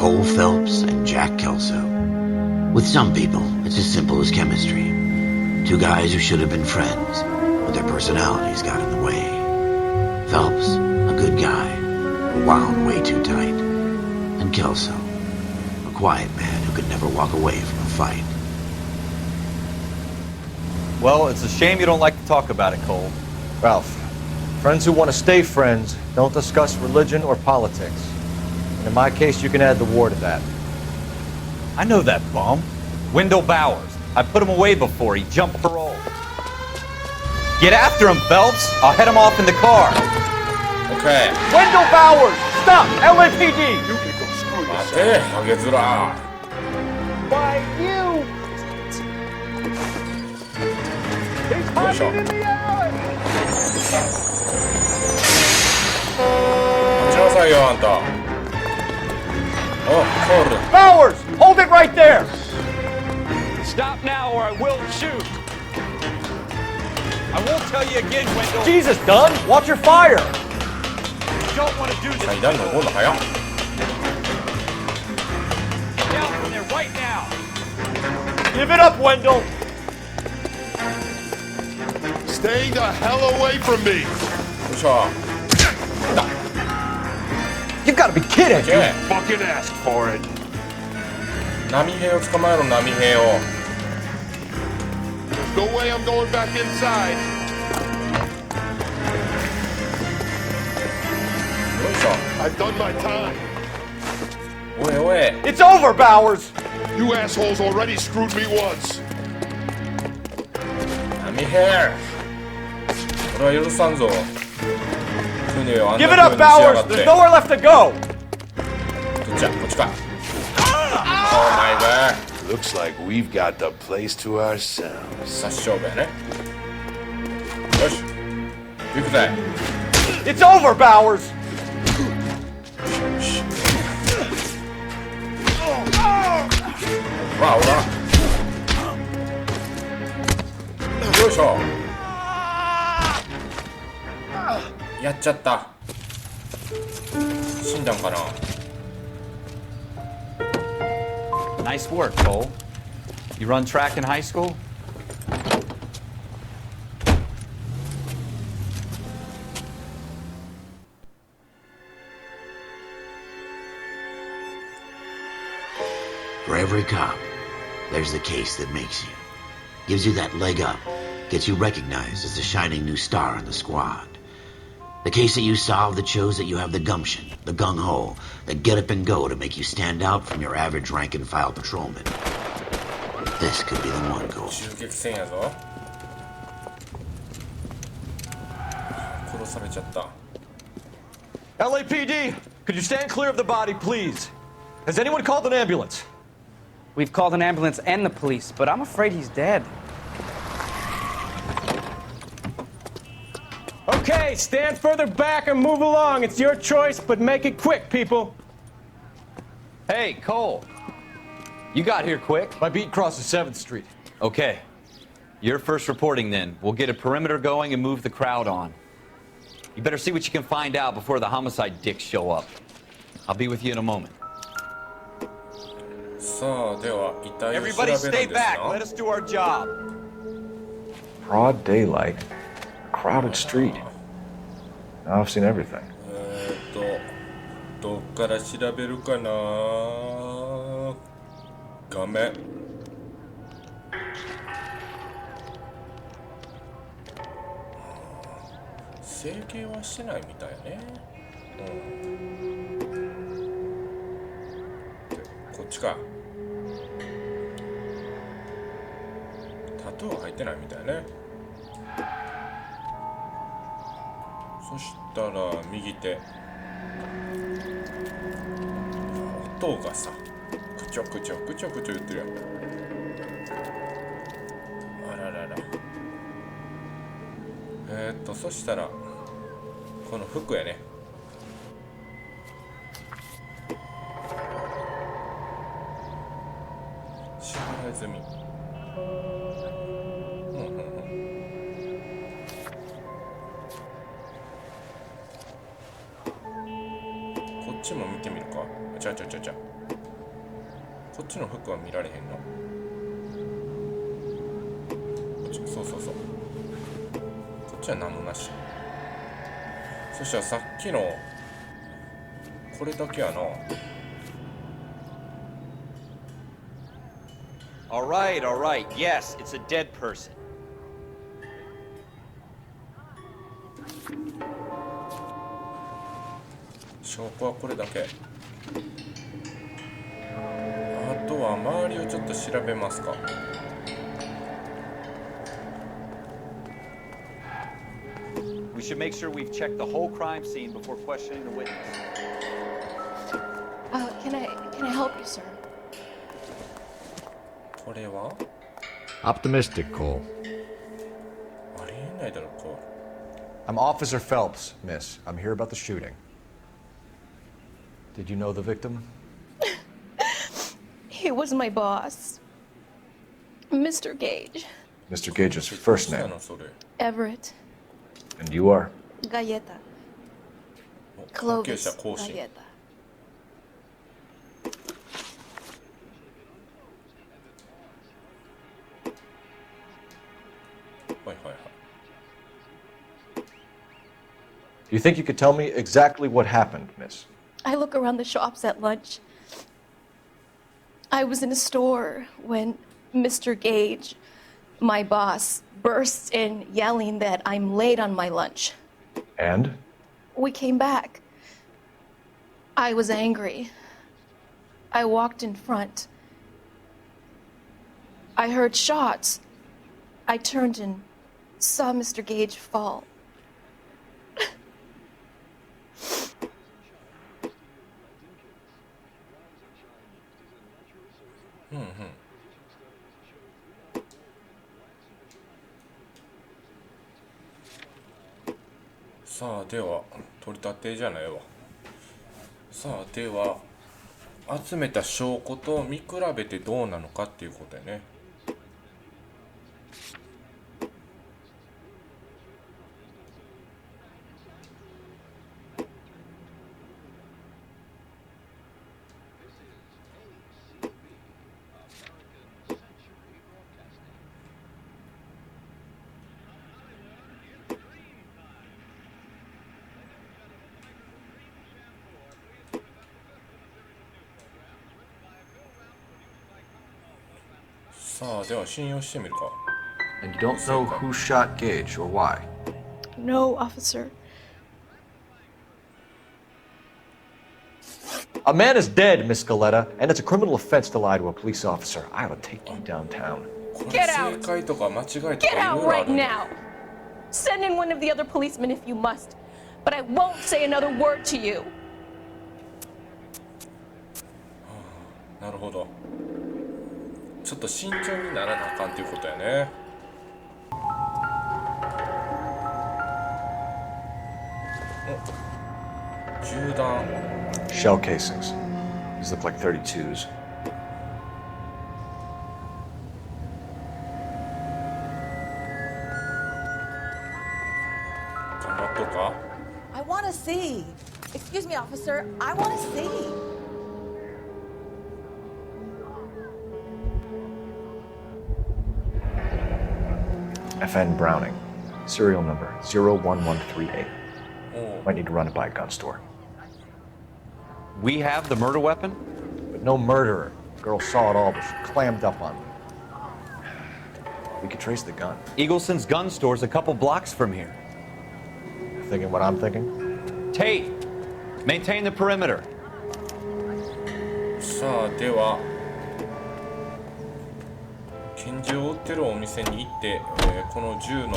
Cole Phelps and Jack Kelso. With some people, it's as simple as chemistry. Two guys who should have been friends, but their personalities got in the way. Phelps, a good guy, but wound way too tight. And Kelso, a quiet man who could never walk away from a fight. Well, it's a shame you don't like to talk about it, Cole. Ralph, friends who want to stay friends don't discuss religion or politics. And in my case, you can add the war to that. I know that bum. Wendell Bowers. I put him away before. He jumped parole. Get after him, Phelps. I'll head him off in the car. Okay. Wendell Bowers! Stop! LAPD! You can go screw 待 yourself. て、ハゲズラ。 Why, you! He's hiding in the alley! 待ちなさいよ、あんた。お、コール。 Bowers! Hold it right there! Stop now or I will shoot. I won't tell you again, Wendell. Jesus, Dunn! Watch your fire! You don't want to do this. 階段登るの早っ。 Get down from there right now. Give it up, Wendell! Stay the hell away from me. よいしょ。 You've got to be kidding! Okay. Fucking asked for it. 波平を捕まえろ、波平を。 No way I'm going back inside. よいしょ。 I've done my time. おいおい。 It's over, Bowers! You assholes already screwed me once. 波平。これは許さんぞ。船をあんな Give it up, 風にしやが Bowers! って。 There's nowhere left to go! どっちや、こっちか。Oh my god. Looks like we've got the place to ourselves. 殺傷部やね。よし。行くぜ。 It's over, Bowers! ほらほら。よいしょ。やっちゃった。死んだんかな。 Nice work, Cole. You run track in high school? For every cop, there's the case that makes you. Gives you that leg up, gets you recognized as the shining new star in the squad. The case that you solve that shows that you have the gumption, the gung-ho, the get up and go to make you stand out from your average rank-and-file patrolman. This could be the one, Cole. 襲撃戦やぞ。殺されちゃった。 LAPD! Could you stand clear of the body, please? Has anyone called an ambulance? We've called an ambulance and the police, but I'm afraid he's dead. Okay, stand further back and move along. It's your choice, but make it quick, people. Hey, Cole. You got here quick. My beat crosses 7th Street. Okay. You're first reporting then. We'll get a perimeter going and move the crowd on. You better see what you can find out before the homicide dicks show up. I'll be with you in a moment. さあ、では遺体を調べるん Everybody です stay back. な。 Let us do our job. Broad daylight. Crowded street. Now I've seen everything. どっから調べるかな。画面。整形はしてないみたいね。こっちか。タトゥーは入ってないみたいね。そしたら右手。音がさ、くちょくちょくちょくちょ言ってるやん。あららら。そしたらこの服やね。支払い済み。こっちも見てみるか。ちゃ。こっちの服は見られへんの。こっち、そうそうそう。こっちは何もなし。そしたらさっきのこれだけやな。All right, all right. Yes, it's a dead person. 証拠はこれだけ。あとは周りをちょっと調べますか。We should make sure we've checked the whole crime scene before questioning the witness. Can I help you, sir? これは Optimistic, Cole. ありえないだろ、こ I'm Officer Phelps, miss. I'm here about the shooting. Did you know the victim? He was my boss, Mr. Gage. Mr. Gage's first う。 name. それ。 Everett. And you are? Galleta. 関係 Clovis 者更新。 Galleta. はいはいはい。 Do you think you could tell me exactly what happened, miss? I look around the shops at lunch. I was in a store when Mr. Gage, my boss, bursts in yelling that I'm late on my lunch. And? We came back. I was angry. I walked in front. I heard shots. I turned and saw Mr. Gage fall. さあでは取り立てじゃないわ。さあでは集めた証拠と見比べてどうなのかっていうことやね。さあでは信用してみるか。 And you don't know who shot Gage or why? No, officer. A man is dead, Miss Galleta, and it's a criminal offense to lie to a police officer. I ought to take you downtown. これ Get out! 正解とか間違いとか Get いろ out いろあ right るね。 now! Send in one of the other policemen if you must, but I won't say another word to you. なるほど。ちょっと慎重にならなあかんっていうことやね。お、銃弾。 Shell casings. These look like 32s. 頑張っとくか。 I want to see. Excuse me, officer. I want to see. FN Browning. Serial number 01138. おう Might need to run it by a gun store. We have the murder weapon? But no murderer. Girl saw it all, but she clammed up on me. We could trace the gun. Eagleson's gun store's a couple blocks from here. Thinking what I'm thinking? Tate, maintain the perimeter. さあでは拳銃を売ってるお店に行って、この銃の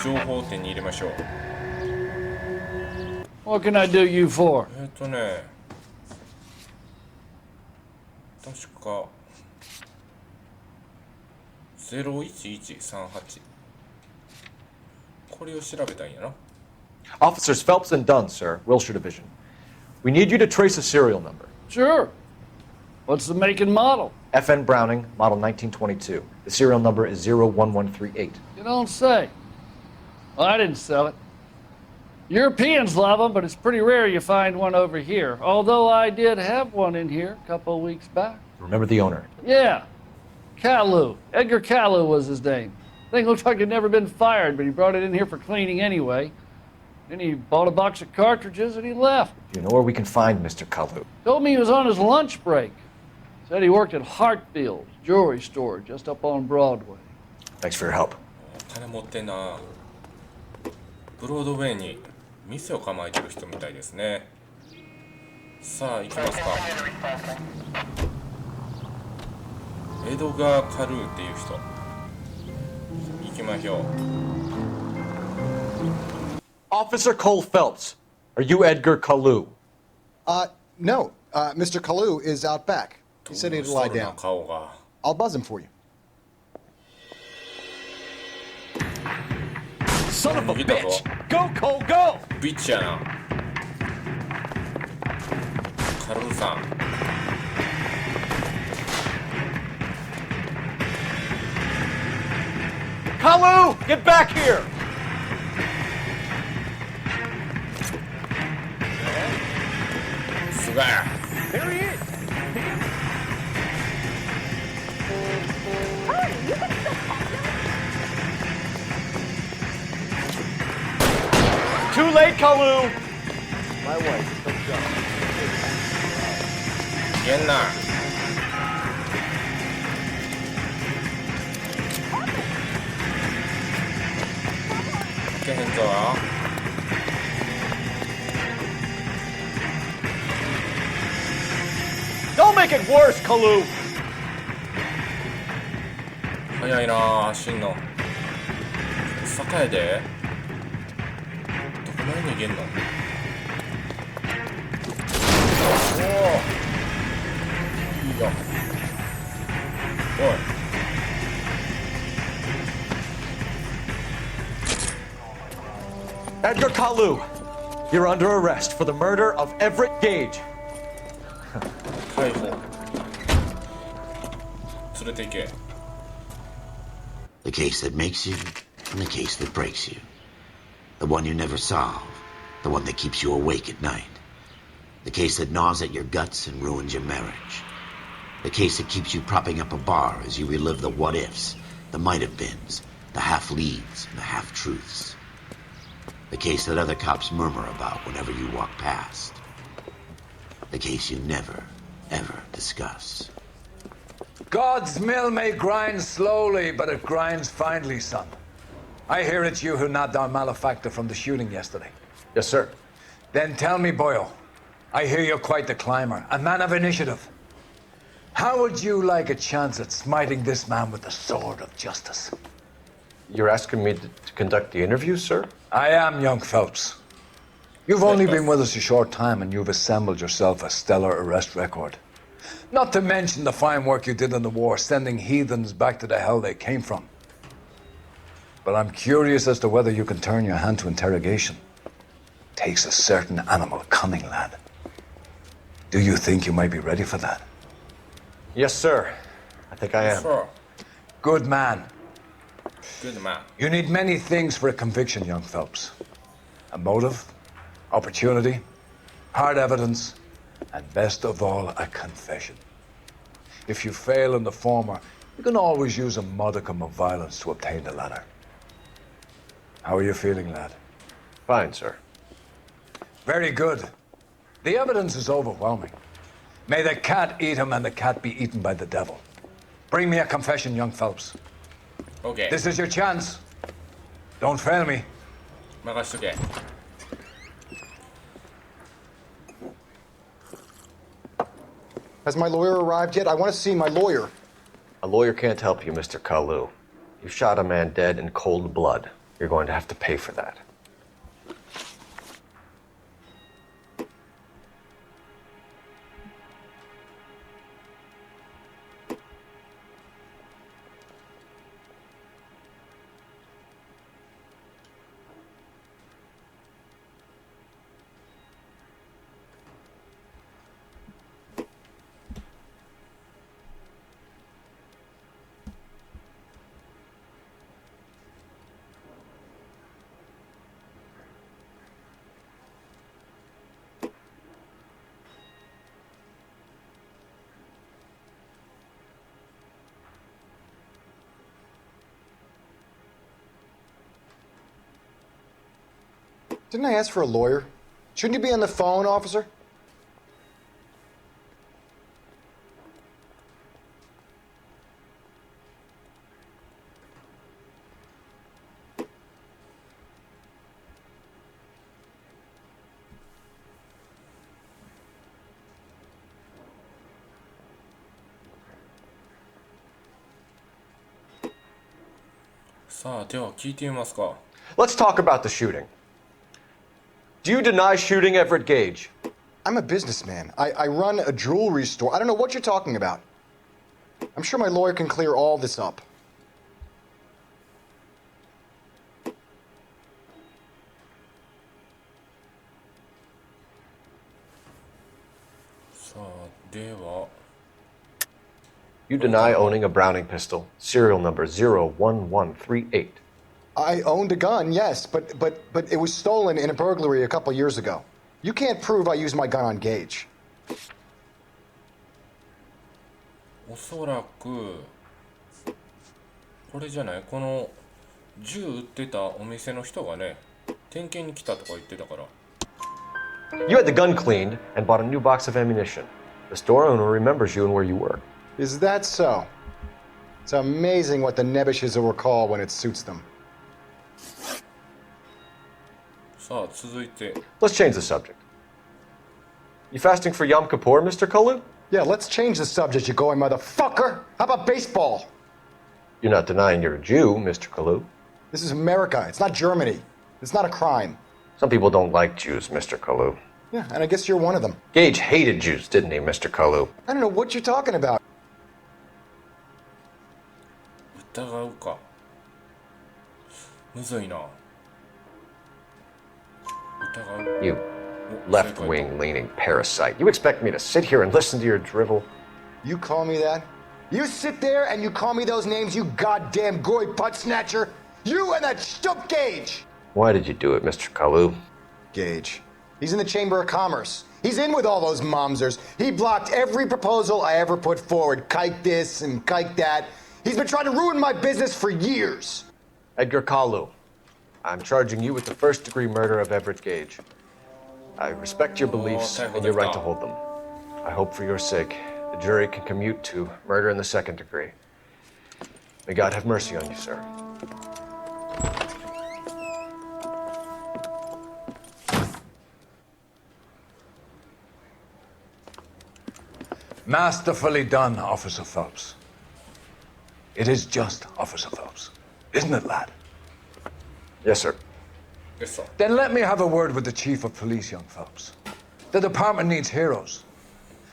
情報を手に入れましょう。 What can I do you for? ね確か01138これを調べたんやな。 Officers Phelps and Dunn, sir. Wilshire Division. We need you to trace a serial number. Sure. What's the make and model? FN Browning, model 1922. The serial number is 01138. You don't say. Well, I didn't sell it. Europeans love them, but it's pretty rare you find one over here. Although I did have one in here a couple of weeks back. Remember the owner? Yeah. Kalu. Edgar Kalu was his name. Thing looked like he'd never been fired, but he brought it in here for cleaning anyway. Then he bought a box of cartridges and he left. Do you know where we can find Mr. Kalu? Told me he was on his lunch break. Said he worked at Hartfield's jewelry store just up on Broadway. Thanks for your help. 金持ってんな。ブロードウェイに店を構えてる人みたいですね。さあ行きますか。エドガー・カルーっていう人。行きましょう。Officer Cole Phelps, are you Edgar Kalu? No. Mr. Kalu is out back. He said he'd lie down. 顔が。I'll buzz him for you. Son of a bitch! Go, Cole, go! ビッチやな。カルーさん。Kalu, get back here! There he is. Too late, Kalu! My wife. いけんな。いけへんぞ。Don't make it worse, Kalu! 早いなあ、走んの。坂やで。どこまで逃げんの。おお。いいよ。おい。Edgar Kalu, you're under arrest for the murder of Everett Gage. 逮捕。連れて行け。The case that makes you, and the case that breaks you. The one you never solve, the one that keeps you awake at night. The case that gnaws at your guts and ruins your marriage. The case that keeps you propping up a bar as you relive the what-ifs, the might-have-beens, the half-leads, and the half-truths. The case that other cops murmur about whenever you walk past. The case you never, ever discuss. God's mill may grind slowly, but it grinds finely, son. I hear it's you who nabbed our malefactor from the shooting yesterday. Yes, sir. Then tell me, boyo, I hear you're quite the climber, a man of initiative. How would you like a chance at smiting this man with the sword of justice? You're asking me to conduct the interview, sir? I am, young Phelps. You've only been with us a short time and you've assembled yourself a stellar arrest record. Not to mention the fine work you did in the war, sending heathens back to the hell they came from. But I'm curious as to whether you can turn your hand to interrogation. Takes a certain animal cunning, lad. Do you think you might be ready for that? Yes, sir. I think I am. Sure. Good man. Good man. You need many things for a conviction, young Phelps. A motive, opportunity, hard evidence, and best of all, a confession. If you fail in the former, you can always use a modicum of violence to obtain the latter. How are you feeling, lad? Fine, sir. Very good. The evidence is overwhelming. May the cat eat him and the cat be eaten by the devil. Bring me a confession, young Phelps. Okay. This is your chance. Don't fail me. 任しとけ。Has my lawyer arrived yet? I want to see my lawyer. A lawyer can't help you, Mr. Kalu. You shot a man dead in cold blood. You're going to have to pay for that. Didn't I ask for a lawyer? Shouldn't you be on the phone, officer? Let's talk about the shooting. Do you deny shooting Everett Gage? I'm a businessman. I run a jewelry store. I don't know what you're talking about. I'm sure my lawyer can clear all this up. You deny owning a Browning pistol, serial number 01138. I owned a gun, yes, but it was stolen in a burglary a couple years ago. You can't prove I used my gun on Gage. おそらくこれじゃない、この銃売ってたお店の人がね、点検に来たとか言ってたから。You had the gun cleaned and bought a new box of ammunition. The store owner remembers you and where you were. Is that so? It's amazing what the Nebbishes will recall when it suits them. さあ、続いて。 Let's change the subject. You fasting for Yom Kippur, Mr. Kalu? Yeah, let's change the subject, you going motherfucker. How about baseball? You're not denying you're a Jew, Mr. Kalu. This is America. It's not Germany. It's not a crime. Some people don't like Jews, Mr. Kalu. Yeah, and I guess you're one of them. Gage hated Jews, didn't he, Mr. Kalu? I don't know what you're talking about. 疑うか。むずいな。疑う。 You left-wing leaning parasite. You expect me to sit here and listen to your drivel? You call me that? You sit there and you call me those names, you goddamn goy butt snatcher? You and that stup Gage! Why did you do it, Mr. Kalu? Gage. He's in the Chamber of Commerce. He's in with all those momsers. He blocked every proposal I ever put forward. Kike this and kike that. He's been trying to ruin my business for years. Edgar Kalu, I'm charging you with the first-degree murder of Everett Gage. I respect your beliefs and your right to hold them. I hope for your sake the jury can commute to murder in the second degree. May God have mercy on you, sir. Masterfully done, Officer Phelps. It is just Officer Phelps, isn't it, lad? Yes, sir. Yes, sir. Then let me have a word with the Chief of Police, young Phelps. The department needs heroes.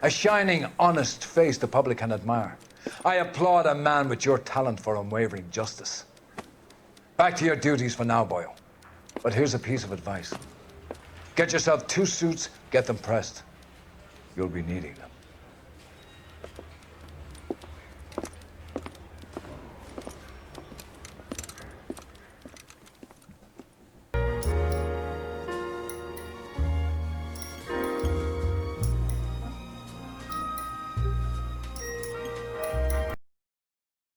A shining, honest face the public can admire. I applaud a man with your talent for unwavering justice. Back to your duties for now, Boyle. But here's a piece of advice. Get yourself 2 suits, get them pressed. You'll be needing them.